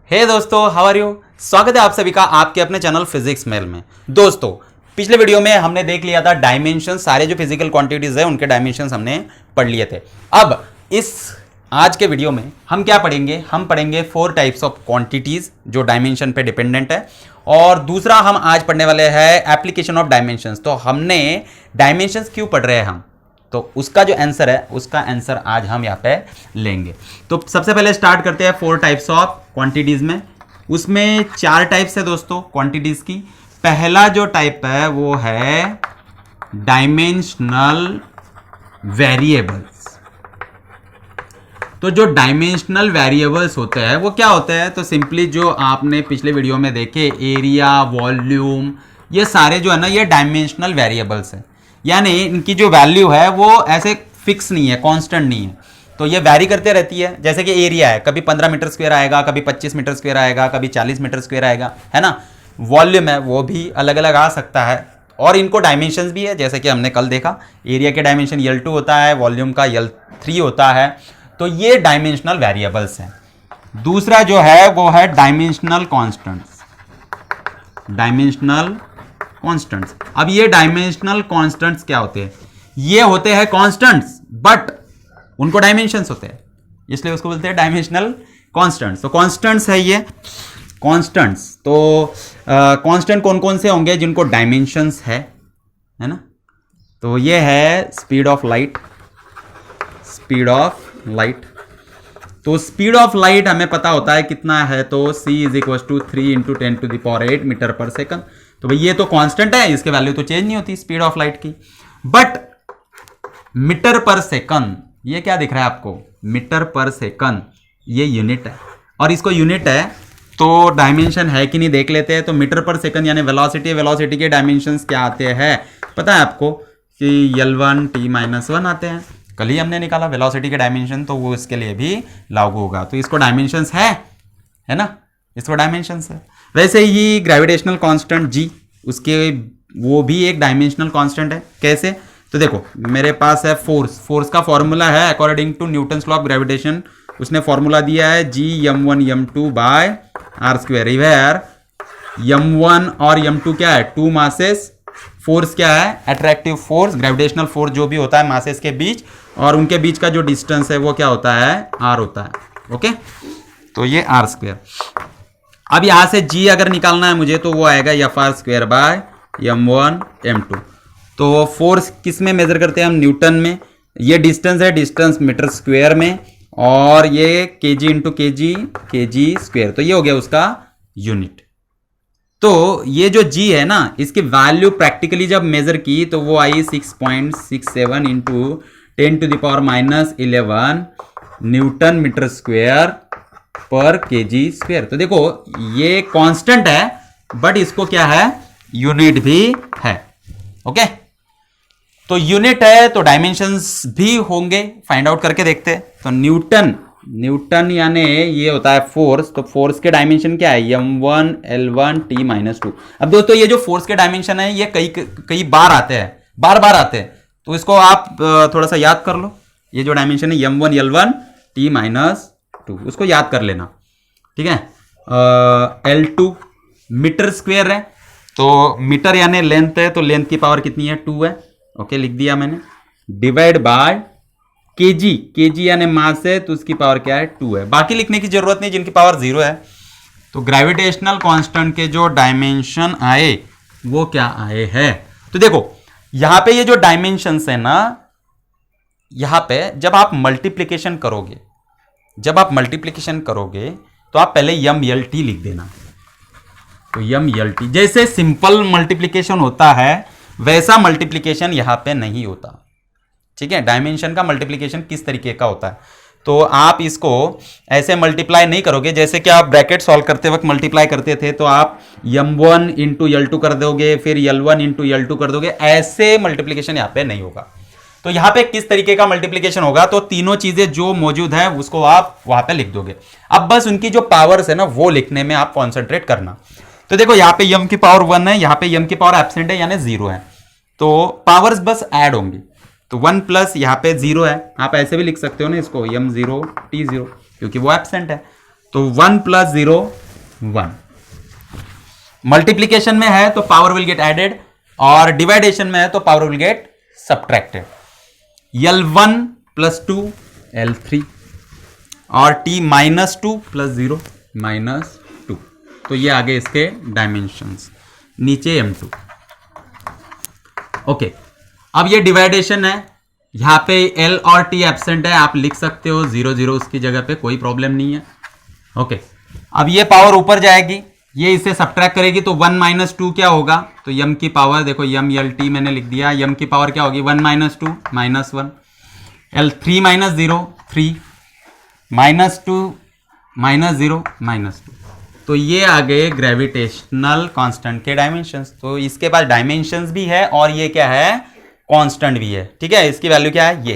हे दोस्तों, how are you. स्वागत है आप सभी का आपके अपने चैनल फिजिक्स मेल में। दोस्तों, पिछले वीडियो में हमने देख लिया था डायमेंशन, सारे जो फिजिकल क्वांटिटीज है उनके डायमेंशंस हमने पढ़ लिए थे। अब इस आज के वीडियो में हम क्या पढ़ेंगे, हम पढ़ेंगे 4 टाइप्स ऑफ क्वांटिटीज जो डायमेंशन पे डिपेंडेंट है। और दूसरा हम आज पढ़ने वाले हैं एप्लीकेशन ऑफ डायमेंशंस। तो हमने डायमेंशंस क्यों पढ़ रहे हैं हम, तो उसका जो आंसर है उसका आंसर आज हम यहाँ पे लेंगे। तो सबसे पहले स्टार्ट करते हैं 4 टाइप्स ऑफ क्वांटिटीज में। उसमें 4 टाइप्स है दोस्तों क्वांटिटीज की। पहला जो टाइप है वो है डायमेंशनल वेरिएबल्स। तो जो डायमेंशनल वेरिएबल्स होते हैं वो क्या होते हैं, तो सिंपली जो आपने पिछले वीडियो में देखे एरिया, वॉल्यूम, ये सारे जो है ना ये डायमेंशनल वेरिएबल्स हैं। यानी इनकी जो वैल्यू है वो ऐसे फिक्स नहीं है, कांस्टेंट नहीं है, तो ये वैरी करते रहती है। जैसे कि एरिया है, कभी 15 मीटर स्क्वायर आएगा, कभी 25 मीटर स्क्वायर आएगा, कभी 40 मीटर स्क्वायर आएगा, है ना। वॉल्यूम है वो भी अलग अलग आ सकता है, और इनको डायमेंशंस भी है। जैसे कि हमने कल देखा, एरिया के डायमेंशन L2 होता है, वॉल्यूम का L3 होता है। तो ये डायमेंशनल वेरिएबल्स हैं। दूसरा जो है वो है डायमेंशनल कॉन्स्टेंट्स। डायमेंशनल कॉन्स्टेंट्स, अब ये डायमेंशनल कॉन्स्टेंट्स क्या होते हैं, ये होते हैं कॉन्स्टेंट्स बट उनको डायमेंशंस होते हैं, इसलिए उसको बोलते हैं डायमेंशनल कॉन्स्टेंट्स। तो कॉन्स्टेंट्स है ये कॉन्स्टेंट्स। तो कॉन्स्टेंट कौन कौन से होंगे जिनको डायमेंशंस है ना। तो ये है speed of light, speed of light. तो स्पीड ऑफ लाइट हमें पता होता है कितना है, तो c = 3 × 10⁸ मीटर पर सेकंड। तो भाई ये तो कांस्टेंट है, इसके वैल्यू तो चेंज नहीं होती स्पीड ऑफ लाइट की। बट मीटर पर सेकंड, ये क्या दिख रहा है आपको, मीटर पर सेकंड, ये यूनिट है। और इसको यूनिट है तो डायमेंशन है कि नहीं देख लेते हैं। तो मीटर पर सेकंड यानी वेलोसिटी, वेलोसिटी के डायमेंशंस क्या आते हैं पता है आपको, कि L1 T-1 आते हैं। कल ही हमने निकाला वेलोसिटी के डायमेंशन, तो वो इसके लिए भी लागू होगा। तो इसको डायमेंशंस है ना, इसको डायमेंशंस है। वैसे ही ग्रेविटेशनल कांस्टेंट G, उसके वो भी एक डायमेंशनल कांस्टेंट है। कैसे, तो देखो मेरे पास है फोर्स, फोर्स का फॉर्मूला है according to Newton's law of gravitation. उसने फॉर्मूला दिया है G m1m2/r²। वेयर m1 और m2 क्या है, 2 मासेस। फोर्स क्या है, अट्रैक्टिव फोर्स, ग्रेविटेशनल फोर्स जो भी होता है मासेस के बीच, और उनके बीच का जो डिस्टेंस है वो क्या होता है, r होता है। ओके, तो ये r²। अब यहां से g अगर निकालना है मुझे, तो वो आएगा Fr²/m1m2। तो फोर्स किस में मेजर करते हैं हम, न्यूटन में। ये डिस्टेंस है, डिस्टेंस मीटर स्क्वायर में, और ये kg × kg²। तो ये हो गया उसका यूनिट। तो ये जो g है ना, इसकी वैल्यू प्रैक्टिकली जब मेजर की तो वो आई 6.67 × 10⁻11 न्यूटन मीटर स्क्वायर पर kg²। तो देखो ये कांस्टेंट है बट इसको क्या है, यूनिट भी है। ओके, तो यूनिट है तो डायमेंशंस भी होंगे, फाइंड आउट करके देखते हैं। तो न्यूटन यानी ये होता है फोर्स। तो फोर्स के डायमेंशन क्या है, m1 L1 T-2। अब दोस्तों ये जो फोर्स के डायमेंशन है ये कई बार आते हैं, बार बार आते हैं। तो इसको आप थोड़ा सा याद कर लो। ये जो डायमेंशन है m1 L1 T-2, उसको याद कर लेना, ठीक है। L2 मीटर स्क्वायर है, तो मीटर यानी लेंथ है, तो लेंथ की पावर कितनी है, 2 है। ओके, लिख दिया मैंने। डिवाइड बाय केजी यानी मास है, तो उसकी पावर क्या है, 2 है। बाकी लिखने की जरूरत नहीं जिनकी पावर 0 है। तो ग्रेविटेशनल कांस्टेंट के जो डायमेंशन आए वो क्या आए हैं, तो देखो यहां पे ये जो डायमेंशंस है ना, यहां पे जब आप मल्टीप्लिकेशन करोगे तो आप पहले MLT लिख देना। तो MLT जैसे सिंपल मल्टीप्लिकेशन होता है वैसा मल्टीप्लिकेशन यहां पे नहीं होता, ठीक है। डायमेंशन का मल्टीप्लिकेशन किस तरीके का होता है, तो आप इसको ऐसे मल्टीप्लाई नहीं करोगे जैसे कि आप ब्रैकेट सॉल्व करते वक्त मल्टीप्लाई करते थे। तो आप m1 × L2 कर दोगे, फिर L1 × L2 कर दोगे, ऐसे मल्टीप्लिकेशन यहां पे नहीं होगा। तो यहां पे किस तरीके का मल्टीप्लिकेशन होगा, तो तीनों चीजें जो मौजूद है उसको आप वहां पे लिख दोगे। अब बस उनकी जो पावर्स है ना वो लिखने में आप कॉन्सेंट्रेट करना। तो देखो यहाँ पे m की पावर 1 है, यहाँ पे m की पावर एब्सेंट है यानी 0 है, तो पावर्स बस ऐड होंगी। तो 1 प्लस यहाँ पे 0 है, आप ऐसे भी लिख सकते हो ना इसको m0 t0, क्योंकि वो एब्सेंट है। तो 1 + 0 1। मल्टीप्लीकेशन में है तो पावर विल गेट एडेड, और डिवाइडेशन में है तो power will gate subtracted. L1 + 2 L3 और t -2 + 0 -2। तो ये आगे इसके डायमेंशंस, नीचे M2। ओके, अब ये डिवाइडेशन है, यहां पे L और T एब्सेंट है, आप लिख सकते हो 0 0 उसकी जगह पे, कोई प्रॉब्लम नहीं है। ओके, अब ये पावर ऊपर जाएगी, ये इसे सब्ट्रैक्ट करेगी तो 1 - 2 क्या होगा, तो m की पावर देखो m LT मैंने लिख दिया, m की पावर क्या होगी 1 - 2 -1, L3 - 0 3 -2 -0 -2। तो ये आ गए ग्रेविटेशनल कांस्टेंट के डायमेंशंस। तो इसके पास डायमेंशंस भी है और ये क्या है, कांस्टेंट भी है। ठीक है, इसकी वैल्यू क्या है,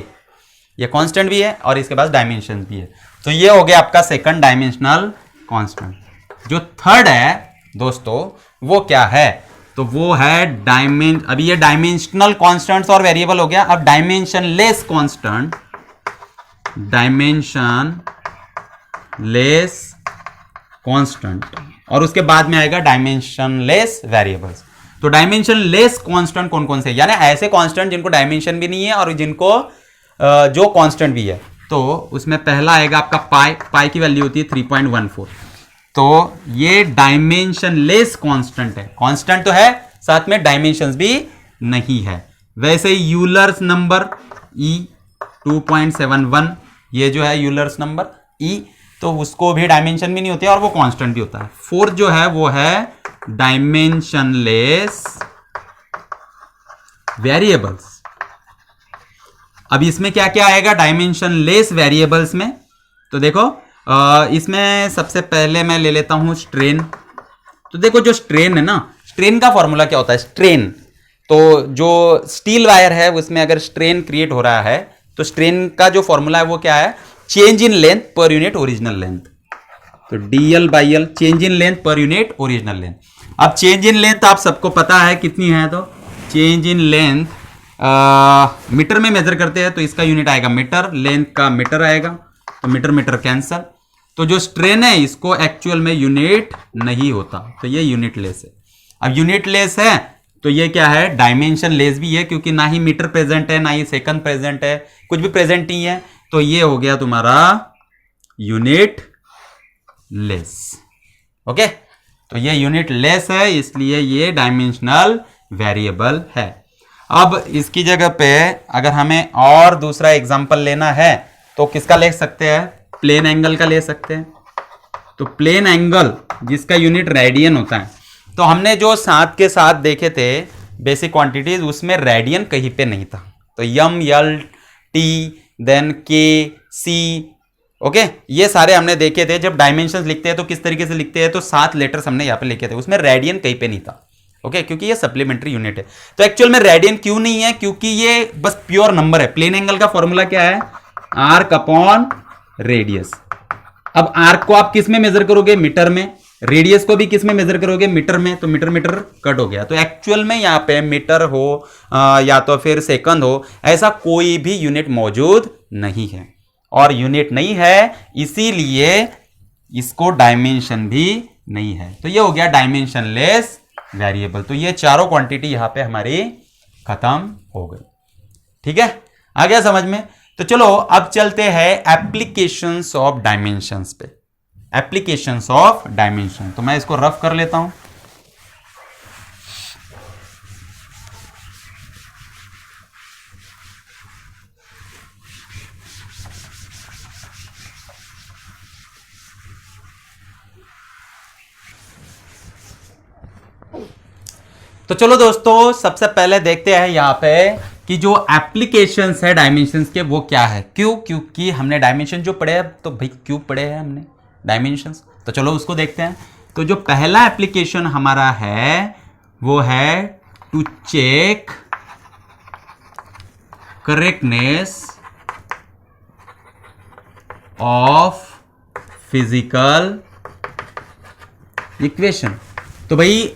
ये कांस्टेंट भी है और इसके पास डायमेंशंस भी है। तो ये हो गया आपका सेकंड डायमेंशनल कांस्टेंट। जो थर्ड है दोस्तों वो क्या है, तो वो है अभी ये डायमेंशनल कांस्टेंट्स और वेरिएबल हो गया। अब डायमेंशनलेस कांस्टेंट, डायमेंशनलेस कांस्टेंट, और उसके बाद में आएगा डायमेंशनलेस वेरिएबल्स। तो डायमेंशनलेस कांस्टेंट कौन कौन से, यानी ऐसे कांस्टेंट जिनको डायमेंशन भी नहीं है और जिनको जो कांस्टेंट भी है। तो उसमें पहला आएगा आपका पाई की वैल्यू होती है 3.14। तो ये डायमेंशनलेस कांस्टेंट है, कांस्टेंट तो है साथ में डायमेंशंस भी नहीं है। वैसे ही यूलर्स नंबर E 2.71, ये जो है यूलर्स नंबर E, तो उसको भी डायमेंशन भी नहीं होती है और वो कांस्टेंट भी होता है। फोर्थ जो है वो है डायमेंशनलेस वेरिएबल्स। अब इसमें क्या क्या आएगा डायमेंशनलेस वेरिएबल्स में, तो देखो इसमें सबसे पहले मैं ले लेता हूं स्ट्रेन। तो देखो जो स्ट्रेन है ना, स्ट्रेन का फॉर्मूला क्या होता है, स्ट्रेन, तो जो स्टील वायर है उसमें अगर स्ट्रेन क्रिएट हो रहा है तो स्ट्रेन का जो फॉर्मूला है वो क्या है, change in length per unit original length. तो dl/l change in length per unit original length. अब चेंज इन लेंथ आप सबको पता है कितनी है, तो चेंज इन लेंथ मीटर में मेजर करते हैं तो इसका यूनिट आएगा मीटर, लेंथ का मीटर आएगा, तो मीटर मीटर कैंसल। तो जो स्ट्रेन है इसको एक्चुअल में यूनिट नहीं होता, तो ये यूनिट लेस है। अब यूनिट लेस है तो ये क्या है, डायमेंशन लेस भी है, क्योंकि ना ही मीटर प्रेजेंट है ना ही सेकंड प्रेजेंट है, कुछ भी प्रेजेंट नहीं है। तो ये हो गया तुम्हारा यूनिट लेस। ओके, तो ये यूनिट लेस है इसलिए ये डायमेंशनल वेरिएबल है। अब इसकी जगह पे अगर हमें और दूसरा एग्जांपल लेना है तो किसका ले सकते हैं, प्लेन एंगल का ले सकते हैं। तो प्लेन एंगल जिसका यूनिट रेडियन होता है, तो हमने जो साथ के साथ देखे थे बेसिक क्वांटिटीज, उसमें रेडियन कहीं पे नहीं था। तो m l t then k c, okay, ये सारे हमने देखे थे। जब डायमेंशंस लिखते हैं तो किस तरीके से लिखते हैं, तो 7 लेटर्स हमने यहाँ पे लिखे थे, उसमें रेडियन कहीं पे नहीं था। ओके, क्योंकि ये सप्लीमेंट्री यूनिट है। तो एक्चुअल में रेडियन क्यों नहीं है, क्योंकि ये बस प्योर नंबर है। प्लेन एंगल का फॉर्मूला क्या है, आर्क अपॉन रेडियस। अब आर्क को आप किस में मेजर करोगे, मीटर में, रेडियस को भी किस में मेजर करोगे, मीटर में, तो मीटर मीटर कट हो गया। तो एक्चुअल में यहाँ पे मीटर हो या तो फिर सेकंड हो, ऐसा कोई भी यूनिट मौजूद नहीं है, और यूनिट नहीं है इसीलिए इसको डायमेंशन भी नहीं है। तो ये हो गया डायमेंशनलेस वेरिएबल। तो ये चारों क्वांटिटी यहां पे हमारी खत्म हो गई। ठीक है, आ गया समझ में। तो चलो अब चलते हैं एप्लीकेशंस ऑफ डायमेंशंस पे। एप्लीकेशंस ऑफ डायमेंशन, तो मैं इसको रफ कर लेता हूं। तो चलो दोस्तों सबसे पहले देखते हैं यहां पे कि जो एप्लीकेशंस है डायमेंशंस के वो क्या है। क्यों, क्योंकि हमने डायमेंशन जो पढ़े हैं, तो भाई क्यों पढ़े हैं हमने डायमेंशंस, तो चलो उसको देखते हैं। तो जो पहला एप्लीकेशन हमारा है वो है to check correctness of physical equation. तो भाई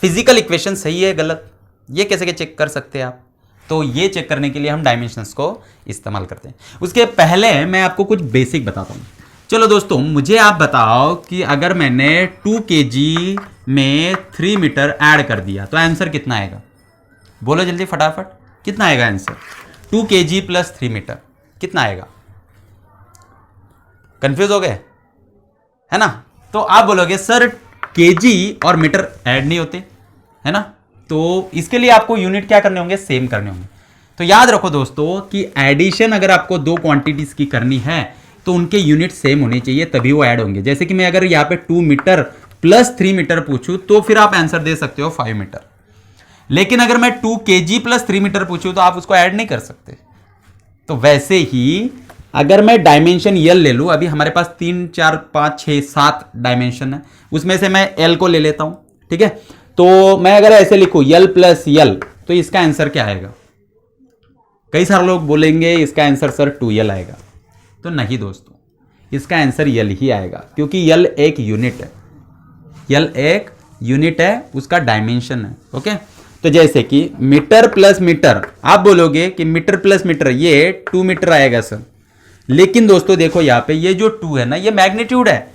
फिजिकल इक्वेशन सही है गलत, ये कैसे चेक कर सकते हैं आप, तो ये चेक करने के लिए हम डायमेंशंस को इस्तेमाल करते हैं। उसके पहले मैं आपको कुछ बेसिक बताता हूं। चलो दोस्तों, मुझे आप बताओ कि अगर मैंने 2 kg में 3 मीटर ऐड कर दिया तो आंसर कितना आएगा? बोलो जल्दी फटाफट, कितना आएगा आंसर? 2 kg प्लस 3 मीटर कितना आएगा? कंफ्यूज हो गए है ना? तो आप बोलोगे सर केजी और मीटर ऐड नहीं होते, है ना? तो इसके लिए आपको यूनिट क्या करने होंगे? सेम करने होंगे। तो याद रखो दोस्तों कि एडिशन अगर आपको दो क्वांटिटीज की करनी है तो उनके यूनिट सेम होने चाहिए, तभी वो ऐड होंगे। जैसे कि मैं अगर यहाँ पे 2 मीटर प्लस 3 मीटर पूछूं तो फिर आप आंसर दे सकते हो 5 मीटर। लेकिन अगर मैं 2 kg प्लस 3 मीटर पूछूं तो आप उसको ऐड नहीं कर सकते। तो वैसे ही अगर मैं डायमेंशन यल ले लूं, अभी हमारे पास 3 4 5 6 7 डायमेंशन है, उसमें से मैं एल को ले लेता हूं, ठीक है? तो मैं अगर ऐसे लिखूं यल प्लस यल तो इसका आंसर क्या आएगा? कई सारे लोग बोलेंगे इसका आंसर सर 2l आएगा। तो नहीं दोस्तों, इसका आंसर यल ही आएगा, क्योंकि यल एक यूनिट है, यल एक यूनिट है, उसका डायमेंशन है। ओके, तो जैसे कि मीटर प्लस मीटर, आप बोलोगे कि मीटर प्लस मीटर ये 2 मीटर आएगा सर। लेकिन दोस्तों देखो यहाँ पे ये जो 2 है ना, ये मैग्नीट्यूड है,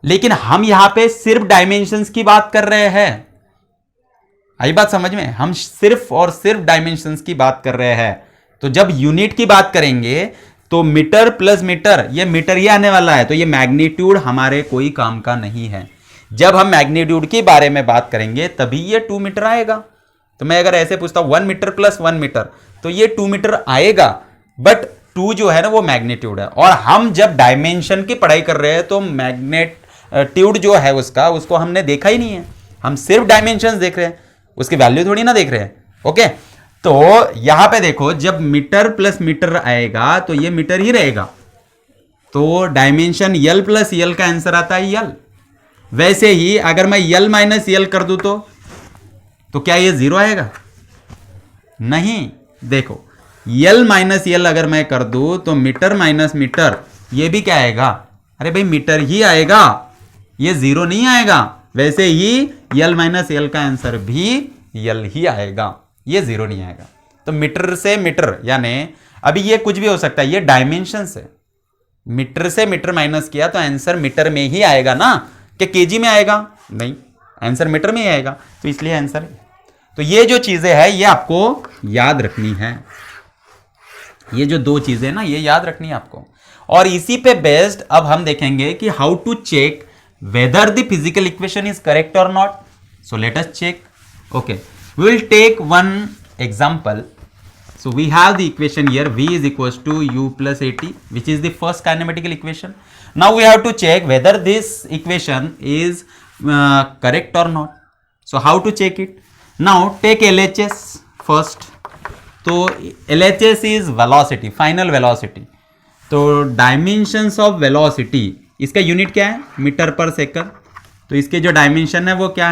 लेकिन हम यहाँ पे सिर्फ डायमेंशंस की बात कर रहे हैं। आई बात समझ में? हम सिर्फ और सिर्फ डायमेंशंस की बात कर रहे हैं। तो जब यूनिट की बात करेंगे तो मीटर प्लस मीटर, ये मीटर ही आने वाला है, तो ये मैग्नीट्यूड हमारे कोई काम का नहीं है। जब हम मैग्नीट्यूड के बारे में बात करेंगे तभी ये 2 मीटर आएगा। तो मैं अगर ऐसे पूछता हूं 1 मीटर प्लस 1 मीटर तो ये 2 मीटर आएगा, बट 2 जो है ना वो मैग्नीट्यूड है। और हम जब डायमेंशन की पढ़ाई कर रहे हैं तो मैग्नीट्यूड जो है उसको हमने देखा ही नहीं है, हम सिर्फ डायमेंशन देख रहे हैं, उसकी वैल्यू थोड़ी ना देख रहे हैं। ओके, तो यहां पे देखो जब मीटर प्लस मीटर आएगा तो ये मीटर ही रहेगा, तो डायमेंशन यल प्लस यल का आंसर आता है यल। वैसे ही अगर मैं यल माइनस यल कर दूं तो क्या ये 0 आएगा? नहीं। देखो यल माइनस यल अगर मैं कर दूं तो मीटर माइनस मीटर ये भी क्या आएगा? अरे भाई मीटर ही आएगा, ये 0 नहीं आएगा। वैसे ही यल माइनस यल का आंसर भी यल ही आएगा, ये 0 नहीं आएगा। तो मीटर से मीटर, यानी अभी ये कुछ भी हो सकता है, ये डायमेंशन से मीटर से मीटर माइनस किया तो आंसर मीटर में ही आएगा ना, कि केजी में आएगा? नहीं, आंसर मीटर में ही आएगा, तो इसलिए आंसर है। तो ये जो चीजें हैं ये आपको याद रखनी है, ये जो 2 चीजें ना ये याद रखनी है आपको। और इसी पे बेस्ड अब हम देखेंगे कि how to check whether the physical equation is correct or not. So let us check. Okay, we will take one example. So we have the equation here, v is equals to u plus at, which is the first kinematical equation. Now we have to check whether this equation is correct or not. So how to check it? Now take LHS first. तो LHS is velocity, final velocity. तो dimensions of velocity, इसका unit क्या है? Metre पर second. तो इसके जो dimension है वो क्या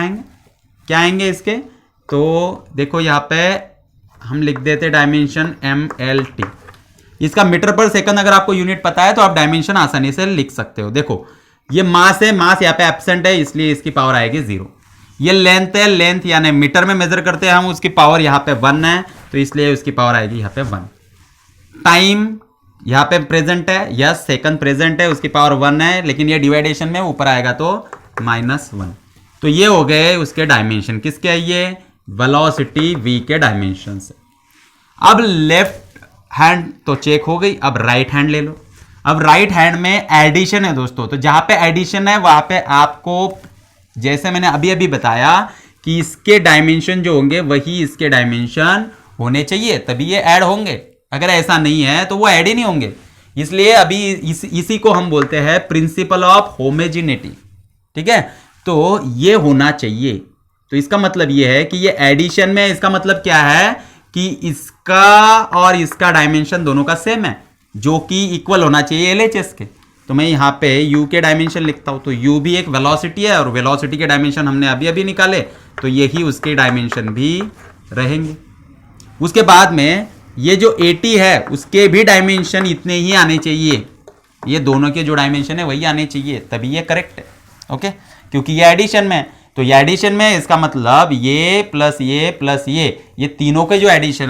आएंगे इसके? तो देखो यहाँ पे हम लिख देते डायमेंशन MLT। इसका मीटर पर सेकंड अगर आपको यूनिट पता है तो आप डायमेंशन आसानी से लिख सकते हो। देखो ये मास है, मास यहाँ पे एब्सेंट है इसलिए इसकी पावर आएगी 0। ये लेंथ है, लेंथ यानी मीटर में मेजर करते हैं हम, उसकी पावर यहाँ पे 1 है तो इसलिए उसकी पावर आएगी यहाँ पे 1। टाइम यहाँ पे प्रेजेंट है, यस सेकंड प्रेजेंट है, उसकी पावर 1 है, लेकिन ये डिवाइडेशन में ऊपर आएगा तो -1। तो ये हो गए उसके डायमेंशन। किसके है ये? वेलोसिटी v के डायमेंशन से। अब लेफ्ट हैंड तो चेक हो गई, अब राइट हैंड ले लो। अब राइट हैंड में एडिशन है दोस्तों, तो जहां पे एडिशन है वहां पे आपको, जैसे मैंने अभी बताया कि इसके डायमेंशन जो होंगे वही इसके डायमेंशन होने चाहिए, तभी ये ऐड होंगे। अगर ऐसा नहीं है तो वो ऐड ही नहीं होंगे। इसलिए अभी इसी को हम बोलते हैं प्रिंसिपल ऑफ होमोजेनिटी, ठीक है? तो ये होना चाहिए। तो इसका मतलब ये है कि ये एडिशन में, इसका मतलब क्या है कि इसका और इसका डायमेंशन दोनों का सेम है, जो कि इक्वल होना चाहिए LHS के। तो मैं यहाँ पे u के डायमेंशन लिखता हूं, तो u भी एक वेलोसिटी है और वेलोसिटी के डायमेंशन हमने अभी निकाले, तो यही उसके डायमेंशन भी रहेंगे। उसके बाद में ये जो 80 है उसके भी डायमेंशन इतने ही आने चाहिए, ये दोनों के जो डायमेंशन है वही आने चाहिए, तभी ये करेक्ट है। ओके, क्योंकि ये एडिशन में, तो ये एडिशन में इसका मतलब ये प्लस ये तीनों के जो एडिशन,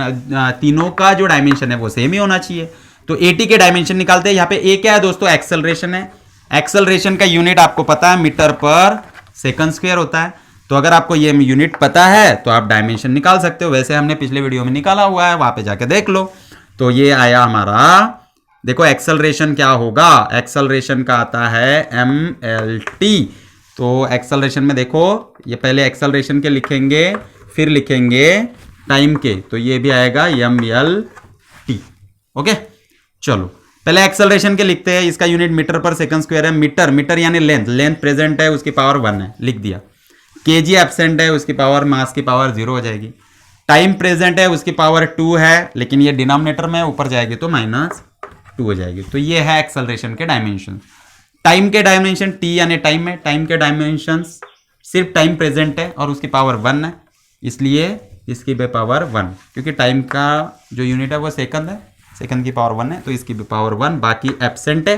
तीनों का जो डायमेंशन है वो सेम ही होना चाहिए। तो 80 के डायमेंशन निकालते हैं। यहाँ पे ए क्या है दोस्तों? एक्सेलरेशन है, एक्सेलरेशन का यूनिट आपको पता है मीटर पर सेकंड स्क्वायर होता है, तो अगर आपको ये यूनिट पता है तो आप डायमेंशन निकाल सकते हो। वैसे हमने पिछले वीडियो में निकाला हुआ है, वहां पे जाके देख लो। तो ये आया हमारा, देखो एक्सेलरेशन क्या होगा, एक्सेलरेशन का आता है mlt। तो एक्सेलरेशन में देखो, ये पहले एक्सेलरेशन के लिखेंगे फिर लिखेंगे टाइम के, तो ये भी आएगा mlt। ओके, चलो पहले एक्सेलरेशन के लिखते हैं। इसका यूनिट मीटर पर सेकंड स्क्वायर है। मीटर, मीटर यानी लेंथ, लेंथ प्रेजेंट है उसकी पावर 1 है, लिख दिया। केजी एब्सेंट है उसकी पावर, मास की पावर 0 हो जाएगी। टाइम प्रेजेंट है उसकी पावर 2 है, लेकिन ये डिनोमिनेटर में ऊपर जाएगी तो -2 हो जाएगी। तो ये है एक्सेलरेशन के डायमेंशन। टाइम के डायमेंशन टी यानी टाइम है, टाइम के डायमेंशन सिर्फ टाइम प्रेजेंट है और उसकी पावर 1 है, इसलिए इसकी भी पावर 1, क्योंकि टाइम का जो यूनिट है वो सेकंड है, सेकंड की पावर 1 है, तो इसकी भी पावर 1, बाकी एब्सेंट है।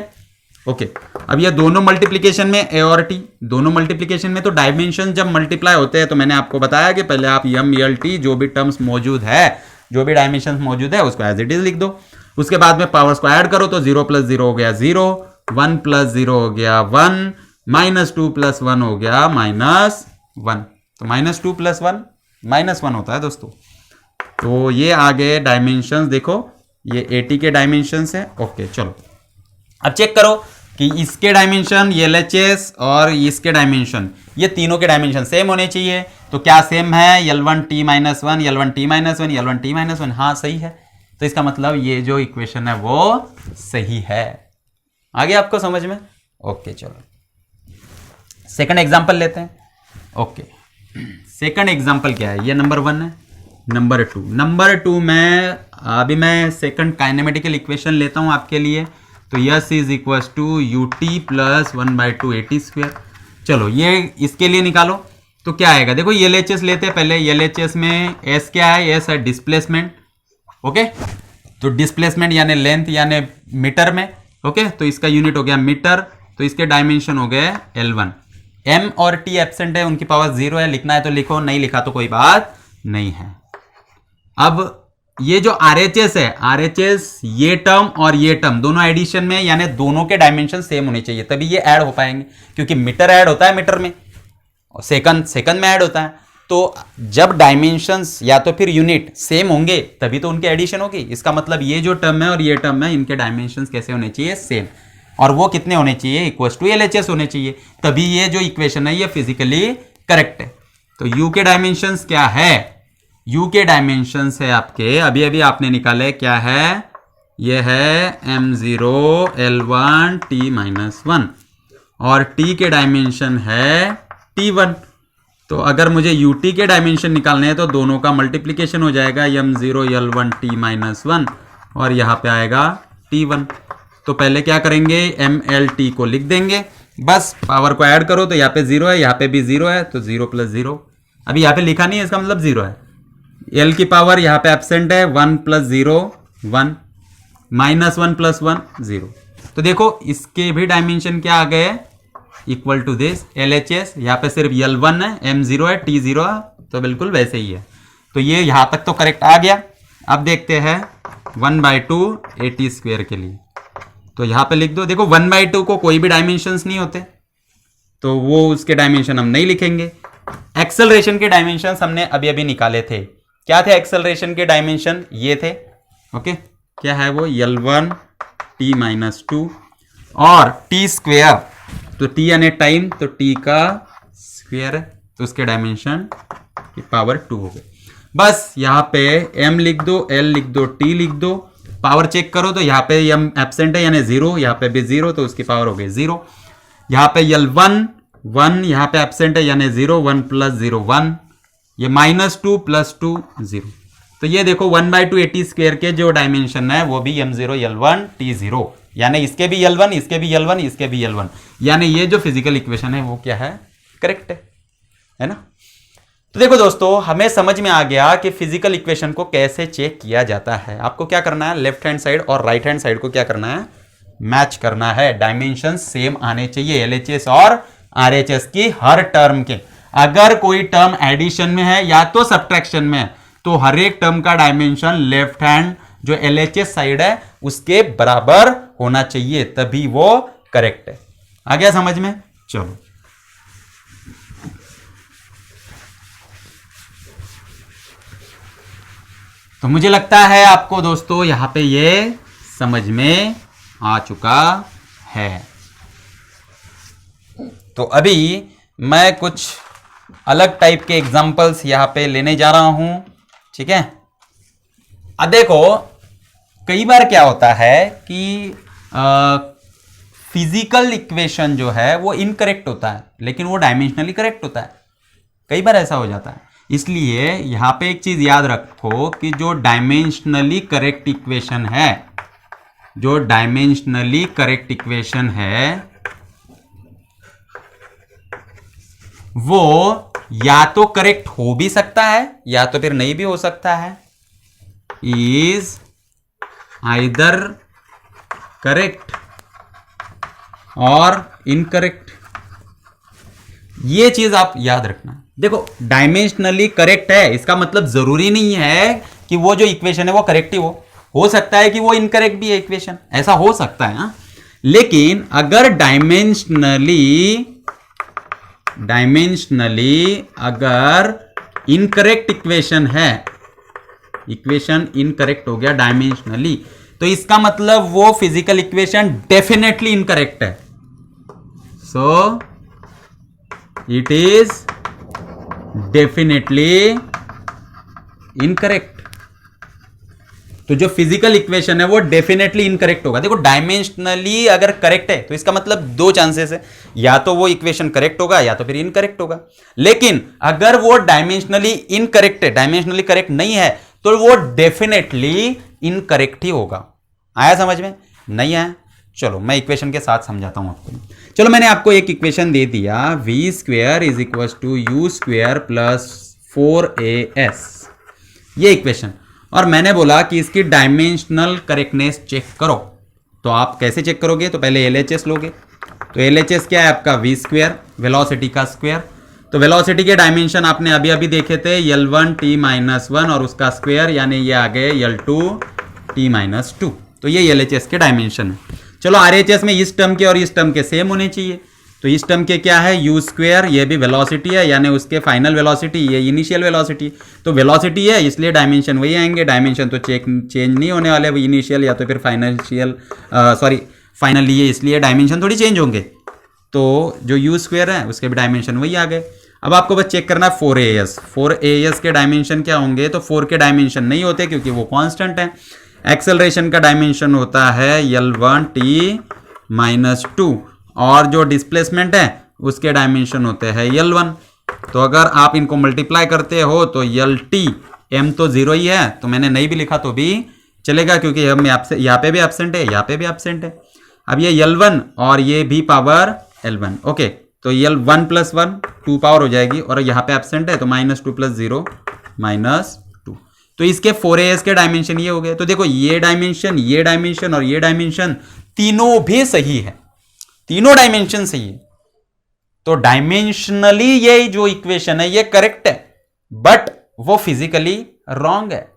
ओके, अब ये दोनों मल्टीप्लिकेशन में ए और टी, दोनों मल्टीप्लिकेशन में तो डायमेंशन जब मल्टीप्लाई होते हैं तो मैंने आपको बताया कि पहले आप mlt जो भी टर्म्स मौजूद है, जो भी डायमेंशन मौजूद है उसको एज इट इज लिख दो। उसके बाद में पावर्स को ऐड करो तो 0 + 0 हो गया 0, 1 + 0 हो गया 1, -2 + 1 हो गया -1। तो -2 + 1 -1 होता है दोस्तों। तो ये आगे डायमेंशंस देखो, ये 80 के डायमेंशंस है। ओके, चलो अब चेक करो कि इसके डायमेंशन LHS और इसके डायमेंशन, ये तीनों के डायमेंशन सेम होने चाहिए। तो क्या सेम है? L1t - 1, L1t - 1, L1t - 1, हाँ सही है। तो इसका मतलब ये जो इक्वेशन है वो सही है। आगे आपको समझ में? ओके, चलो सेकंड एग्जांपल लेते हैं। ओके, सेकंड एग्जांपल क्या है? ये नंबर 1 है। नंबर 2 में अभी मैं सेकंड काइनेमेटिकल इक्वेशन लेता हूं आपके लिए। तो S = ut + 1/2 AT²। चलो ये इसके लिए निकालो तो क्या आएगा? देखो LHS लेते हैं पहले। LHS में S क्या है? S है डिस्प्लेसमेंट। ओके, तो डिस्प्लेसमेंट यानी लेंथ यानी मीटर में। ओके, तो इसका यूनिट हो गया मीटर, तो इसके डायमेंशन हो गए L1। M और T एब्सेंट है, उनकी पावर 0 है, लिखना है तो लिखो, नहीं लिखा तो कोई बात नहीं है। अब ये जो RHS है, RHS ये टर्म और ये टर्म दोनों एडिशन में, यानी दोनों के डायमेंशन सेम होने चाहिए तभी ये ऐड हो पाएंगे, क्योंकि मीटर ऐड होता है मीटर में और सेकंड में ऐड होता है। तो जब डायमेंशंस या तो फिर यूनिट सेम होंगे तभी तो उनके एडिशन होगी। इसका मतलब ये जो टर्म है और ये टर्म है, इनके डायमेंशंस कैसे होने चाहिए? सेम। और वो कितने होने चाहिए? = LHS होने चाहिए, तभी ये जो इक्वेशन है ये फिजिकली करेक्ट है। तो U के डायमेंशंस क्या है? U के डायमेंशंस है आपके, अभी अभी आपने निकाले, क्या है? ये है m0 L1 t - 1 और t के डायमेंशन है t1। तो अगर मुझे ut के डायमेंशन निकालने हैं तो दोनों का मल्टीप्लिकेशन हो जाएगा, m0 L1 t - 1 और यहाँ पे आएगा t1। तो पहले क्या करेंगे? mlt को लिख देंगे, बस पावर को ऐड करो तो यहाँ पे 0 है, यहाँ पे भी 0 है, तो 0 + 0। अभी यहाँ पे लिखा नहीं है, इसका मतलब 0 है। L की पावर यहाँ पे एब्सेंट है, 1 + 0 1, -1 + 1 0। तो देखो इसके भी डायमेंशन क्या आ गए? = दिस LHS। यहाँ पे सिर्फ L1 है, m0 है, t0 है, तो बिल्कुल वैसे ही है। तो ये यहाँ तक तो करेक्ट आ गया। अब देखते हैं 1/2 AT² के लिए। तो यहाँ पे लिख दो। देखो 1/2 को कोई भी डायमेंशंस नहीं होते, तो वो उसके डायमेंशन हम नहीं लिखेंगे। एक्सेलरेशन के डायमेंशंस हमने अभी अभी निकाले थे। क्या थे एक्सेलरेशन के डायमेंशन? ये थे। ओके, क्या है वो? L1 t - 2 और t²। तो t यानी टाइम, तो t का स्क्वायर है, तो उसके डायमेंशन की पावर 2 हो गए। बस यहाँ पे m लिख दो, L लिख दो, t लिख दो। पावर चेक करो तो यहाँ पे m एब्सेंट है यानी 0, यहाँ पे भी 0, तो उसकी पावर हो गई 0। यहाँ पे L1 1, यहाँ पे एब्सेंट है यानी 0, 1 + 0 1, ये -2 + 2 0। तो ये देखो 1/2 AT² के जो डायमेंशन है वो भी m0 L1 t0, यानी इसके भी L1, इसके भी L1, इसके भी L1, यानी ये जो फिजिकल इक्वेशन है वो क्या है? करेक्ट है ना? तो देखो दोस्तों, हमें समझ में आ गया कि फिजिकल इक्वेशन को कैसे चेक किया जाता है। आपको क्या करना है? लेफ्ट हैंड साइड और राइट हैंड साइड को क्या करना है? मैच करना है। डायमेंशन सेम आने चाहिए LHS और RHS की हर टर्म के। अगर कोई टर्म एडिशन में है या तो सब्ट्रैक्शन में है, तो हर एक टर्म का डायमेंशन लेफ्ट हैंड जो LHS साइड है उसके बराबर होना चाहिए, तभी वो करेक्ट है। आ गया समझ में? चलो, तो मुझे लगता है आपको दोस्तों यहां पे ये समझ में आ चुका है। तो अभी मैं कुछ अलग टाइप के एग्जांपल्स यहां पे लेने जा रहा हूं, ठीक है? अब देखो, कई बार क्या होता है कि फिजिकल इक्वेशन जो है वो इनकरेक्ट होता है, लेकिन वो डायमेंशनली करेक्ट होता है। कई बार ऐसा हो जाता है। इसलिए यहां पे एक चीज याद रखो कि जो डायमेंशनली करेक्ट इक्वेशन है, जो डायमेंशनली करेक्ट इक्वेशन है, वो या तो करेक्ट हो भी सकता है या तो फिर नहीं भी हो सकता है। इज आइदर करेक्ट और इनकरेक्ट, ये चीज आप याद रखना। देखो, डायमेंशनली करेक्ट है, इसका मतलब जरूरी नहीं है कि वो जो इक्वेशन है वो करेक्ट ही हो सकता है कि वो इनकरेक्ट भी है इक्वेशन, ऐसा हो सकता है। लेकिन अगर डायमेंशनली अगर इनकरेक्ट इक्वेशन है, इक्वेशन इनकरेक्ट हो गया डायमेंशनली, तो इसका मतलब वो फिजिकल इक्वेशन डेफिनेटली इनकरेक्ट है। So it is definitely incorrect. तो जो फिजिकल इक्वेशन है वो डेफिनेटली इनकरेक्ट होगा। देखो, डायमेंशनली अगर करेक्ट है तो इसका मतलब दो चांसेस है, या तो वो इक्वेशन करेक्ट होगा या तो फिर इनकरेक्ट होगा। लेकिन अगर वो डायमेंशनली इनकरेक्ट है, डायमेंशनली करेक्ट नहीं है, तो वो डेफिनेटली इनकरेक्ट ही होगा। आया समझ में? नहीं आया? चलो मैं इक्वेशन के साथ समझाता हूं आपको। चलो, मैंने आपको एक इक्वेशन दे दिया, v square is equal to u square plus 4as, ये इक्वेशन, और मैंने बोला कि इसकी डायमेंशनल करेक्टनेस चेक करो। तो आप कैसे चेक करोगे? तो पहले LHS लोगे। तो LHS क्या है आपका? वी स्क्वेयर, वेलोसिटी का स्क्वेयर। तो वेलोसिटी के डायमेंशन आपने अभी अभी देखे थे, L1 t-1 और उसका स्क्वेयर, यानी ये आ गए L2 t-2। तो ये LHS के डायमेंशन है। चलो, RHS में इस टर्म के और इस टर्म के सेम होने चाहिए। तो इस टर्म के क्या है? यू स्क्वेयर, ये भी वेलोसिटी है, यानी उसके फाइनल वेलोसिटी, ये इनिशियल वेलोसिटी। तो वेलोसिटी है इसलिए डायमेंशन वही आएंगे। डायमेंशन तो चेंज नहीं होने वाले, इनिशियल या तो फिर फाइनेंशियल, फाइनली है, इसलिए डायमेंशन थोड़ी चेंज होंगे। तो जो यू स्क्वेयर है उसके भी डायमेंशन वही आ गए। अब आपको बस चेक करना है 4as के डायमेंशन क्या होंगे? तो 4 के डायमेंशन नहीं होते क्योंकि वो कांस्टेंट है। एक्सेलरेशन का डायमेंशन होता है L1 t-2, और जो डिस्प्लेसमेंट है उसके डायमेंशन होते हैं L1। तो अगर आप इनको मल्टीप्लाई करते हो तो LT, m तो 0 ही है, तो मैंने नहीं भी लिखा तो भी चलेगा क्योंकि हम यहाँ पे भी एब्सेंट है, यहाँ पे भी एब्सेंट है। अब ये L1 और ये भी पावर L1, ओके। तो L1 + 1 2 पावर हो जाएगी, और यहाँ पे एब्सेंट है तो -2 + 0 -2। तो इसके 4as के डायमेंशन ये हो गए। तो देखो, ये डायमेंशन और ये डायमेंशन तीनों भी सही है, तीनों डायमेंशन सही है। तो डायमेंशनली ये जो इक्वेशन है ये करेक्ट है, बट वो फिजिकली रॉन्ग है।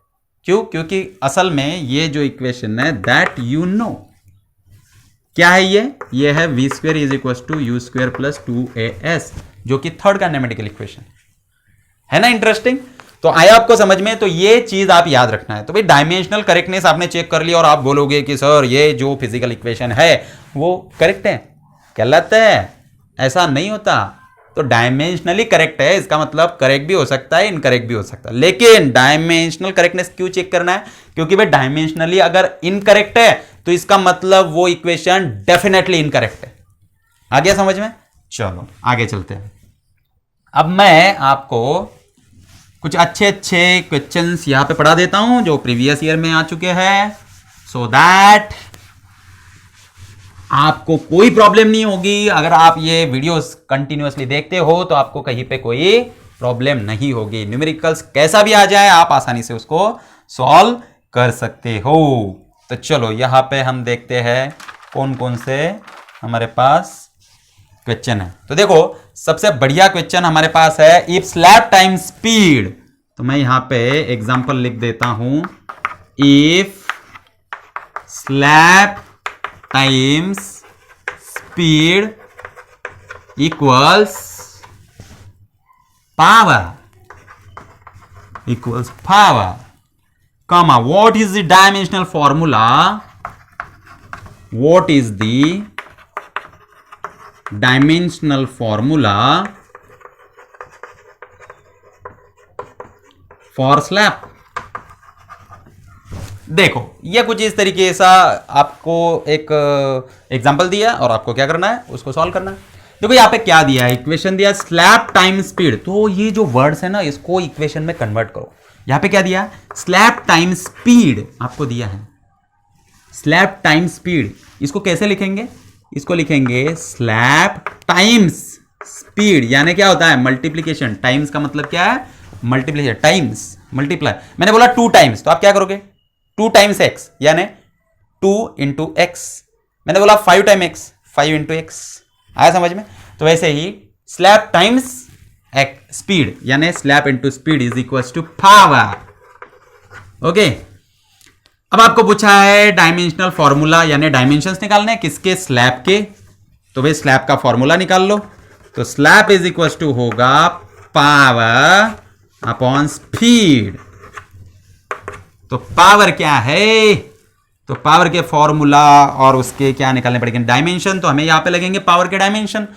क्यों? क्योंकि असल में ये जो इक्वेशन है दैट यू नो क्या है, ये है v square is equal to u square plus 2as, जो कि थर्ड काइनेमेटिकल इक्वेशन है ना। इंटरेस्टिंग। तो आया आपको समझ में? तो ये चीज आप याद रखना है। तो भाई, डायमेंशनल करेक्टनेस आपने चेक कर लिया और आप बोलोगे कि सर ये जो फिजिकल इक्वेशन है वो करेक्ट है, गलत है, ऐसा नहीं होता। तो डायमेंशनली करेक्ट है, इसका मतलब करेक्ट भी हो सकता है, इनकरेक्ट भी हो सकता है। लेकिन डायमेंशनल करेक्टनेस क्यों चेक करना है? क्योंकि भाई डायमेंशनली अगर इनकरेक्ट है तो इसका मतलब वो इक्वेशन डेफिनेटली इनकरेक्ट है। आ गया समझ में? चलो आगे चलते हैं। अब मैं आपको कुछ अच्छे क्वेश्चंस यहां पे पढ़ा देता हूं जो प्रीवियस ईयर में आ चुके हैं, सो दैट आपको कोई प्रॉब्लम नहीं होगी। अगर आप ये वीडियोस कंटिन्यूअसली देखते हो तो आपको कहीं पे कोई प्रॉब्लम नहीं होगी। न्यूमेरिकल्स कैसा भी आ जाए आप आसानी से उसको सॉल्व कर सकते हो। तो चलो यहां पे हम देखते हैं कौन कौन से हमारे पास क्वेश्चन है। तो देखो, सबसे बढ़िया क्वेश्चन हमारे पास है इफ स्लैब टाइम स्पीड। तो मैं यहां पे एग्जांपल लिख देता हूं, if slab times speed equals power, comma, what is the dimensional formula? What is the dimensional formula for slab? देखो ये कुछ इस तरीके सा आपको एक एग्जांपल दिया और आपको क्या करना है, उसको सॉल्व करना है। देखो यहाँ पे क्या दिया है, इक्वेशन दिया स्लैब टाइम स्पीड। तो ये जो वर्ड्स है ना, इसको इक्वेशन में कन्वर्ट करो। यहाँ पे क्या दिया, स्लैब टाइम स्पीड आपको दिया है, स्लैब टाइम स्पीड। इसको कैसे लिखेंगे, इसको लिखेंगे स्लैब टाइम्स स्पीड, यानी क्या होता है मल्टीप्लीकेशन। टाइम्स का मतलब क्या है, मल्टीप्लीकेशन, टाइम्स मल्टीप्लाई। मैंने बोला 2 टाइम्स, तो आप क्या करोगे 2 टाइम्स एक्स, यानी 2 इंटू एक्स। मैंने बोला 5 टाइम एक्स, 5 इंटू एक्स। आया समझ में? तो वैसे ही स्लैब टाइम्स स्पीड, यानी slab into speed is equal to power. Okay, अब आपको पूछा है डायमेंशनल फॉर्मूला, यानी डायमेंशंस निकालने किसके, स्लैब के। तो भाई स्लैब का फॉर्मूला निकाल लो। तो स्लैब इज इक्वल टू होगा पावर अपॉन स्पीड। तो पावर क्या है, तो पावर के फॉर्मूला और उसके क्या निकालने पड़ेंगे, डायमेंशन। तो हमें यहां पे लगेंगे पावर के डायमेंशन।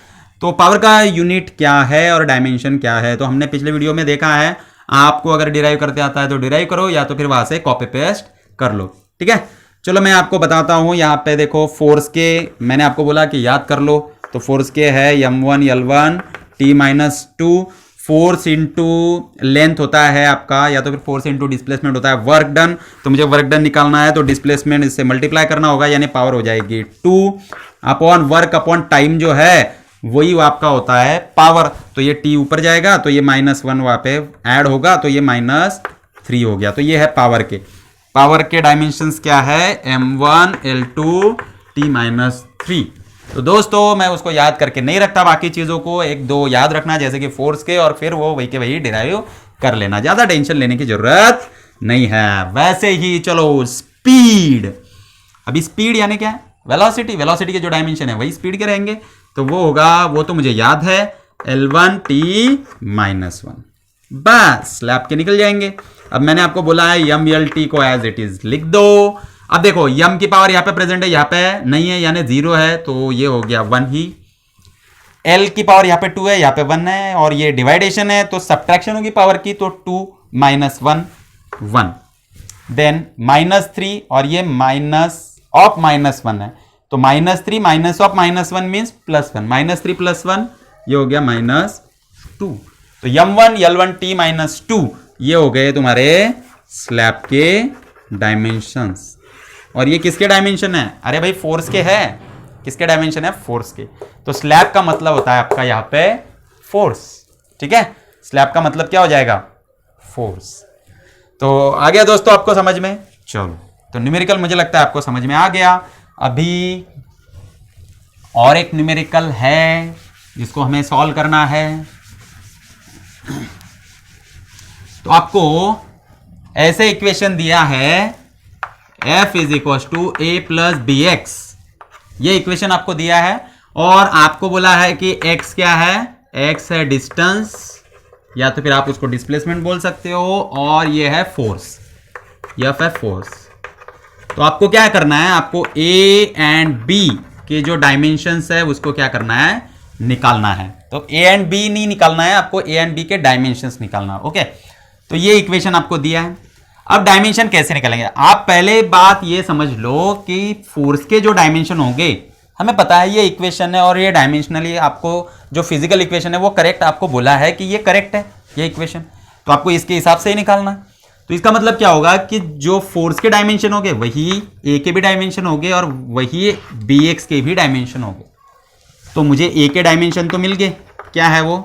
तो पावर का यूनिट क्या है और डायमेंशन क्या है, तो हमने पिछले वीडियो में देखा है। आपको अगर डिराइव करते आता है तो डिराइव करो, या तो फिर वहां से कॉपी पेस्ट कर लो। ठीक है, चलो मैं आपको बताता हूं। यहां पे देखो फोर्स के, मैंने आपको बोला कि याद कर लो। तो फोर्स के है m1 L1 T-2, force into length होता है आपका, या तो फिर फोर्स इंटू डिस्प्लेसमेंट होता है। वर्क डन, तो मुझे वर्क डन निकालना है, तो डिस्प्लेसमेंट इससे मल्टीप्लाई करना होगा, यानी पावर हो जाएगी 2 अपॉन वर्क अपॉन टाइम जो है वही आपका होता है पावर। तो ये t ऊपर जाएगा, तो ये -1 वहां पे ऐड होगा, तो ये -3 हो गया। तो ये है पावर के। पावर के डायमेंशंस क्या है, m1 L2 T-3। तो दोस्तों मैं उसको याद करके नहीं रखता, बाकी चीजों को 1-2 याद रखना, जैसे कि फोर्स के, और फिर वो वही के वही डिराइव कर लेना। ज्यादा टेंशन लेने की जरूरत नहीं है। वैसे ही चलो स्पीड, अभी स्पीड यानी क्या है, वेलोसिटी। वेलोसिटी के जो डायमेंशन है वही स्पीड के रहेंगे। तो वो होगा, वो तो मुझे याद है, L1 T-1। बस स्लैब के निकल जाएंगे। अब मैंने आपको बोला है m/L/T को एज इट इज लिख दो। अब देखो m की पावर यहां पे प्रेजेंट है, यहां पे नहीं है, यानी 0 है, तो ये हो गया 1 ही। L की पावर यहां पे 2 है, यहां पे 1 है, और ये डिवाइडेशन है, तो सब्ट्रैक्शन होगी पावर की, तो 2 - 1 1, देन -3, और ये माइनस ऑफ -1 है, तो -3 माइनस ऑफ -1 मीन्स +1, -3 + 1 ये हो गया -2। तो m1 L1 T-2 ये हो गए तुम्हारे स्लैब के डायमेंशंस। और ये किसके डायमेंशन है, अरे भाई फोर्स के है। किसके डायमेंशन है, फोर्स के। तो स्लैब का मतलब होता है आपका यहां पे फोर्स। ठीक है, स्लैब का मतलब क्या हो जाएगा, फोर्स। तो आ गया दोस्तों आपको समझ में। चलो, तो न्यूमेरिकल मुझे लगता है आपको समझ में आ गया। अभी और एक न्यूमेरिकल है जिसको हमें सॉल्व करना है। तो आपको ऐसे इक्वेशन दिया है f = a + bx, ये इक्वेशन आपको दिया है, और आपको बोला है कि x क्या है, x है डिस्टेंस, या तो फिर आप उसको डिस्प्लेसमेंट बोल सकते हो, और ये है फोर्स, f है फोर्स। तो आपको क्या करना है, आपको a एंड b के जो डायमेंशंस है उसको क्या करना है, निकालना है। तो a एंड b नहीं निकालना है, आपको a एंड b के डायमेंशंस निकालना है। ओके, तो ये इक्वेशन आपको दिया है। अब डायमेंशन कैसे निकालेंगे, आप पहले बात ये समझ लो कि फोर्स के जो डायमेंशन होंगे, हमें पता है ये इक्वेशन है, और ये डायमेंशनली आपको जो फिजिकल इक्वेशन है वो करेक्ट आपको बोला है कि ये करेक्ट है ये इक्वेशन, तो आपको इसके हिसाब से ही निकालना। तो इसका मतलब क्या होगा कि जो फोर्स के डायमेंशन होंगे वही ए के भी डायमेंशन होंगे, और वही bx के भी डायमेंशन होंगे। तो मुझे ए के डायमेंशन तो मिल गए, क्या है वो,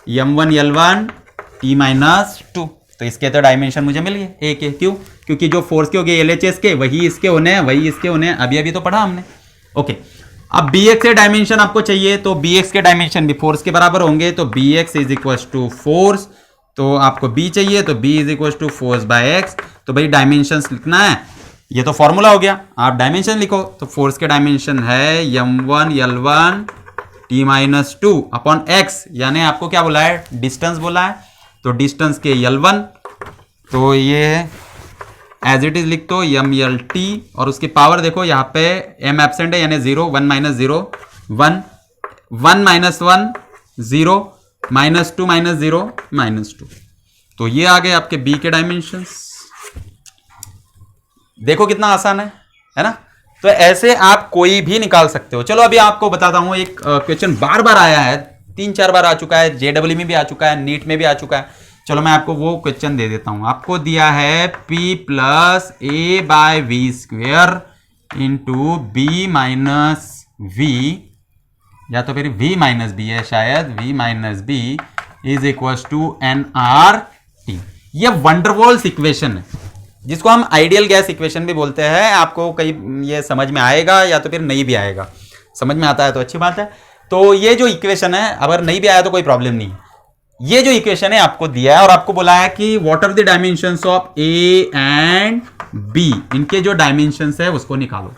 m1 L1 T-2। तो इसके तो डायमेंशन मुझे मिल गए ए के, क्यों, क्योंकि जो फोर्स के हो गए LHS के वही इसके होने हैं, वही इसके होने हैं, अभी तो पढ़ा हमने। ओके, अब bx के डायमेंशन आपको चाहिए, तो bx के डायमेंशन भी फोर्स के बराबर होंगे, तो bx = फोर्स। तो आपको b चाहिए, तो b = फोर्स बाय x। तो भाई डायमेंशंस लिखना है, ये तो फॉर्मूला हो गया, आप डायमेंशन लिखो। तो फोर्स के डायमेंशन है m1 L1 t minus 2 upon x, यानी आपको क्या बोला है, डिस्टेंस बोला है, तो डिस्टेंस के L1, तो ये एज इट इज लिख दो MLT, और उसकी पावर देखो यहाँ पे m एब्सेंट है यानी 0, 1 minus 0 1, 1 minus 1 0, minus 2 minus 0 minus 2, तो ये आ गए आपके b के डायमेंशंस। देखो कितना आसान है ना। तो ऐसे आप कोई भी निकाल सकते हो। चलो अभी आपको बताता हूं, एक क्वेश्चन बार बार आया है, 3-4 बार आ चुका है, JEE में भी आ चुका है, नीट में भी आ चुका है। चलो मैं आपको वो क्वेश्चन दे देता हूं। आपको दिया है p plus a by v square into b minus v, या तो फिर v माइनस बी है शायद, v minus b is equal to nRT। ये वंडरवॉल्स इक्वेशन है जिसको हम आइडियल गैस इक्वेशन भी बोलते हैं। आपको कई ये समझ में आएगा या तो फिर नहीं भी आएगा, समझ में आता है तो अच्छी बात है। तो ये जो इक्वेशन है, अगर नहीं भी आया तो कोई प्रॉब्लम नहीं है। ये जो इक्वेशन है आपको दिया है और आपको बोला है कि what are the dimensions of a and b, इनके जो डायमेंशंस है उसको निकालो।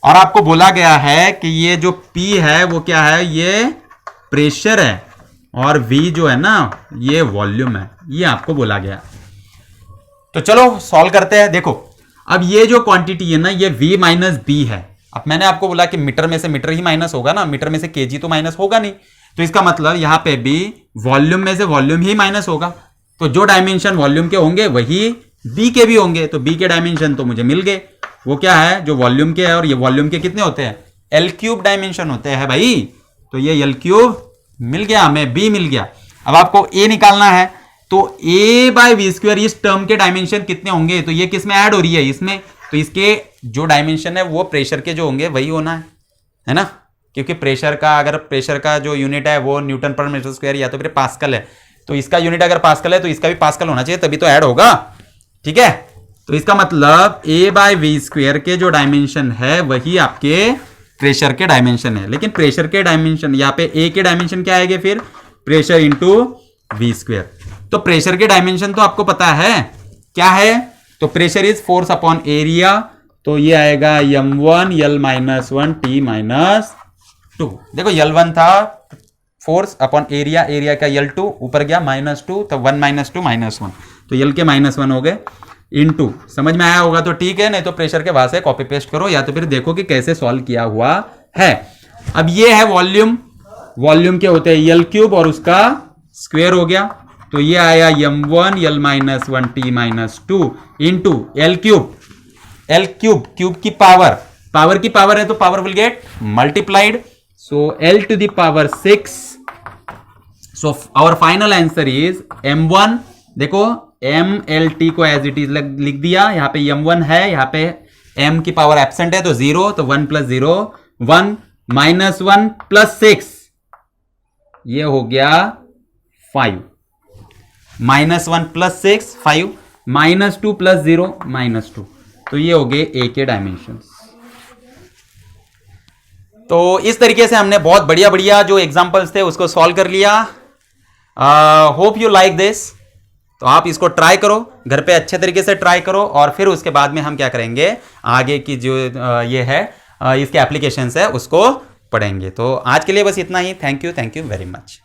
और आपको बोला गया है कि ये जो P है वो क्या है, ये प्रेशर है, और V जो है ना ये वॉल्यूम है, ये आपको बोला गया। तो चलो सॉल्व करते हैं। देखो अब ये जो क्वांटिटी है ना ये V माइनस बी है। अब मैंने आपको बोला कि मीटर में से मीटर ही माइनस होगा ना, मीटर में से केजी तो माइनस होगा नहीं, तो इसका मतलब यहां पे भी वॉल्यूम में से वॉल्यूम ही माइनस होगा। तो जो डायमेंशन वॉल्यूम के होंगे वही बी के भी होंगे, तो बी के डायमेंशन तो मुझे मिल गए। वो क्या है, जो वॉल्यूम के है, और ये वॉल्यूम के कितने होते हैं, L³ डायमेंशन होते हैं भाई। तो ये L³ मिल गया हमें, बी मिल गया। अब आपको ए निकालना है, तो a बाय वी स्क्वायर इस टर्म के डायमेंशन कितने होंगे, तो ये किस में ऐड हो रही है, इसमें, तो इसके जो डायमेंशन है वो प्रेशर के जो होंगे वही होना है ना, क्योंकि प्रेशर का, अगर प्रेशर का जो यूनिट है वो न्यूटन पर मीटर स्क्वायर या तो फिर पास्कल है, तो इसका यूनिट अगर पास्कल है तो इसका भी पास्कल होना चाहिए, तभी तो ऐड होगा। ठीक है, तो इसका मतलब a बाय वी स्क्वायर के जो डायमेंशन है वही आपके प्रेशर के डायमेंशन है। लेकिन प्रेशर के डायमेंशन, यहाँ पे a के डायमेंशन क्या आएंगे, फिर प्रेशर इंटू वी स्क्वायर। तो प्रेशर के डायमेंशन तो आपको पता है क्या है, तो pressure is force upon area, तो ये आएगा m1 L minus 1 T minus 2। देखो L1 था फोर्स अपॉन एरिया, एरिया का L2 ऊपर गया -2, तो 1 माइनस 2 माइनस 1, तो L के -1 हो गए इनटू। समझ में आया होगा तो ठीक है, नहीं तो प्रेशर के वहां से कॉपी पेस्ट करो या तो फिर देखो कि कैसे सॉल्व किया हुआ है। अब ये है वॉल्यूम, वॉल्यूम के होते हैं L³ और उसका स्क्वायर हो गया, तो ये आया m1 L minus 1 T minus 2 into L³, L³ cube की पावर, पावर की पावर है तो power will get multiplied, so L to the power 6। So our final answer is m1, देखो MLT को एज इट इज लिख दिया, यहां पे m1 है, यहां पे m की पावर एब्सेंट है तो 0, तो 1 प्लस 0 1 माइनस 1 प्लस 6, ये हो गया 5, -1 प्लस 6 5, -2 प्लस 0 -2, तो ये हो गए ए के डायमेंशंस। तो इस तरीके से हमने बहुत बढ़िया बढ़िया जो एग्जांपल्स थे उसको सॉल्व कर लिया। Hope you like this. तो आप इसको ट्राई करो, घर पे अच्छे तरीके से ट्राई करो, और फिर उसके बाद में हम क्या करेंगे, आगे की जो ये है इसके एप्लीकेशंस है उसको पढ़ेंगे। तो आज के लिए बस इतना ही। Thank you very much.